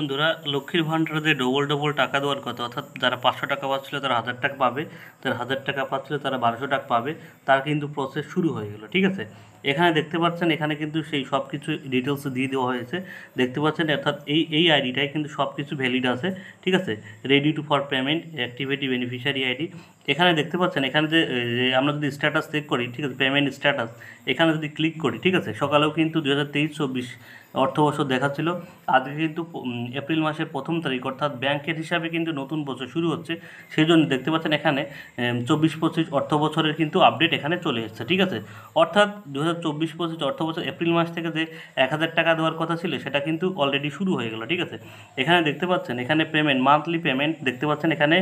বন্ধুরা, লক্ষ্মীর ভাণ্ডারে যে ডবল ডবল টাকা দেওয়ার কথা, অর্থাৎ যারা 500 টাকা পাচ্ছিল তারা 1000 টাকা পাবে, যারা 1000 টাকা পাচ্ছিল তারা 1200 টাকা পাবে, তার কিন্তু প্রসেস শুরু হয়ে গেল। ঠিক আছে, এখানে দেখতে পাচ্ছেন, এখানে কিন্তু সেই সব কিছু ডিটেলস দিয়ে দেওয়া হয়েছে। দেখতে পাচ্ছেন, অর্থাৎ এই আইডিটাই কিন্তু সব কিছু ভ্যালিড আছে। ঠিক আছে, ready to for payment, activity beneficiary ID. এখানে দেখতে পাচ্ছেন, এখানে যে আমরা যদি স্ট্যাটাস চেক করি, ঠিক আছে, পেমেন্ট স্ট্যাটাস, এখানে যদি ক্লিক করি, ঠিক আছে, সকালেও কিন্তু 2023-24 অর্থবছর দেখাচ্ছিল। আজকে কিন্তু এপ্রিল মাসের 1ম তারিখ, অর্থাৎ ব্যাংকের হিসাবে কিন্তু নতুন বছর শুরু হচ্ছে। সেই জন্য দেখতে পাচ্ছেন এখানে 24-25 অর্থ বছরের কিন্তু আপডেট এখানে চলে এসেছে। ঠিক আছে, অর্থাৎ 2024-25 অর্থ বছর এপ্রিল মাস থেকে যে 1000 টাকা দেওয়ার কথা ছিল সেটা কিন্তু অলরেডি শুরু হয়ে গেল। ঠিক আছে, এখানে দেখতে পাচ্ছেন, এখানে পেমেন্ট, মান্থলি পেমেন্ট দেখতে পাচ্ছেন, এখানে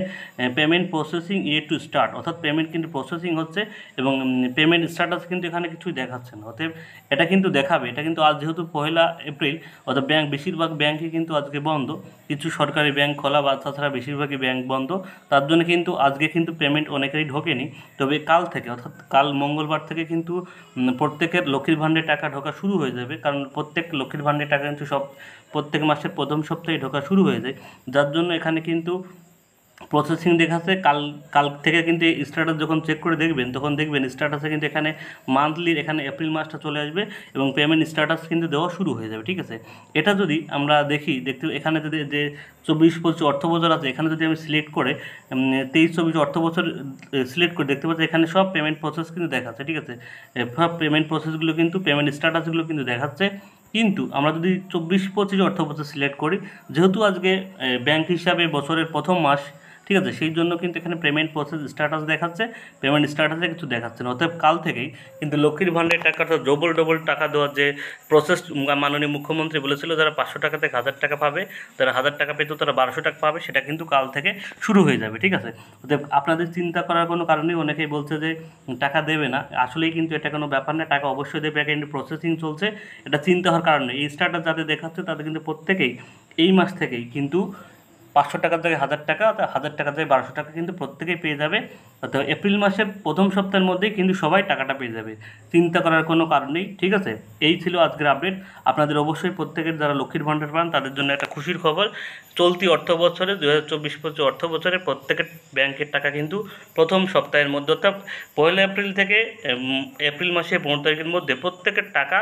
পেমেন্ট প্রসেসিং ইয়ে টু স্টার্ট, অর্থাৎ পেমেন্ট কিন্তু প্রসেসিং হচ্ছে এবং পেমেন্ট স্ট্যাটাস কিন্তু এখানে কিছুই দেখাচ্ছে না। অতএব এটা কিন্তু দেখাবে, এটা কিন্তু আজ যেহেতু 1 এপ্রিল, অর্থাৎ বেশিরভাগ ব্যাংকই কিন্তু আজকে বন্ধ, কিছু সরকারি ব্যাংক খোলা, বা তাছাড়া বেশিরভাগই ব্যাংক বন্ধ। তার জন্য কিন্তু আজকে কিন্তু পেমেন্ট অনেকেরই ঢোকেনি। তবে কাল থেকে, অর্থাৎ কাল মঙ্গলবার থেকে কিন্তু প্রত্যেকের লক্ষ্মীর ভাণ্ডারে টাকা ঢোকা শুরু হয়ে যাবে, কারণ প্রত্যেক লক্ষ্মীর ভাণ্ডারে টাকা কিন্তু প্রত্যেক মাসের 1ম সপ্তাহে ঢোকা শুরু হয়ে যায়। যার জন্য এখানে কিন্তু প্রসেসিং দেখাচ্ছে। কাল থেকে কিন্তু স্ট্যাটাস যখন চেক করে দেখবেন, তখন দেখবেন স্ট্যাটাসে কিন্তু এখানে মান্থলির এখানে এপ্রিল মাসটা চলে আসবে এবং পেমেন্ট স্ট্যাটাস কিন্তু দেওয়া শুরু হয়ে যাবে। ঠিক আছে, এটা যদি আমরা দেখতে এখানে যদি যে 24-25 অর্থ বছর আছে, এখানে যদি আমি সিলেক্ট করে 23-24 অর্থ বছর সিলেক্ট করে, দেখতে পাচ্ছি এখানে সব পেমেন্ট প্রসেস কিন্তু দেখাচ্ছে। ঠিক আছে, সব পেমেন্ট প্রসেসগুলো কিন্তু, পেমেন্ট স্ট্যাটাসগুলো কিন্তু দেখাচ্ছে। কিন্তু আমরা যদি 24-25 অর্থ বছর সিলেক্ট করি, যেহেতু আজকে ব্যাংক হিসাবে বছরের 1ম মাস, ঠিক আছে, সেই জন্য কিন্তু এখানে পেমেন্ট প্রসেস স্ট্যাটাস দেখাচ্ছে, পেমেন্ট স্ট্যাটাসে কিছু দেখাচ্ছে না। অতএব কাল থেকেই কিন্তু লক্ষ্মীর ভাণ্ডারের টাকাটা ডবল টাকা দেওয়ার যে প্রসেস মাননীয় মুখ্যমন্ত্রী বলেছিল, যারা 500 টাকা থেকে 1000 টাকা পাবে, যারা 1000 টাকা পেত তারা 1200 টাকা পাবে, সেটা কিন্তু কাল থেকে শুরু হয়ে যাবে। ঠিক আছে, অতএব আপনাদের চিন্তা করার কোনো কারণেই, অনেকেই বলছে যে টাকা দেবে না, আসলেই কিন্তু এটা কোনো ব্যাপার না, টাকা অবশ্যই দেবে, কিন্তু প্রসেসিং চলছে, এটা চিন্তা হওয়ার কারণ নেই। এই স্ট্যাটাস যাদের দেখাচ্ছে তাদের কিন্তু প্রত্যেকেই এই মাস থেকেই কিন্তু 500 টাকার জায়গায় 1000 টাকা, 1000 টাকার জায়গায় 1200 টাকা কিন্তু প্রত্যেকেই পেয়ে যাবে। অর্থাৎ এপ্রিল মাসের 1ম সপ্তাহের মধ্যেই কিন্তু সবাই টাকাটা পেয়ে যাবে, চিন্তা করার কোনো কারণ নেই। ঠিক আছে, এই ছিল আজকের আপডেট। আপনাদের অবশ্যই প্রত্যেকের যারা লক্ষ্মীর ভাণ্ডার পান তাদের জন্য একটা খুশির খবর। চলতি অর্থ বছরে 2024-25 অর্থ বছরে প্রত্যেকের ব্যাংকের টাকা কিন্তু 1ম সপ্তাহের মধ্যে, অর্থাৎ 1 এপ্রিল থেকে এপ্রিল মাসের 15 তারিখের মধ্যে প্রত্যেকের টাকা,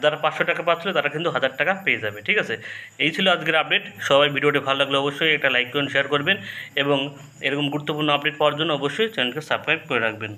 যারা 500 টাকা পাচ্ছিল তারা কিন্তু 1000 টাকা পেয়ে যাবে। ঠিক আছে, এই ছিল আজকের আপডেট। সবাই ভিডিওটি ভালো লাগলে অবশ্যই একটা লাইক করুন, শেয়ার করবেন এবং এরকম গুরুত্বপূর্ণ আপডেট পাওয়ার জন্য অবশ্যই চ্যানেলকে সাবস্ক্রাইব করে রাখবেন।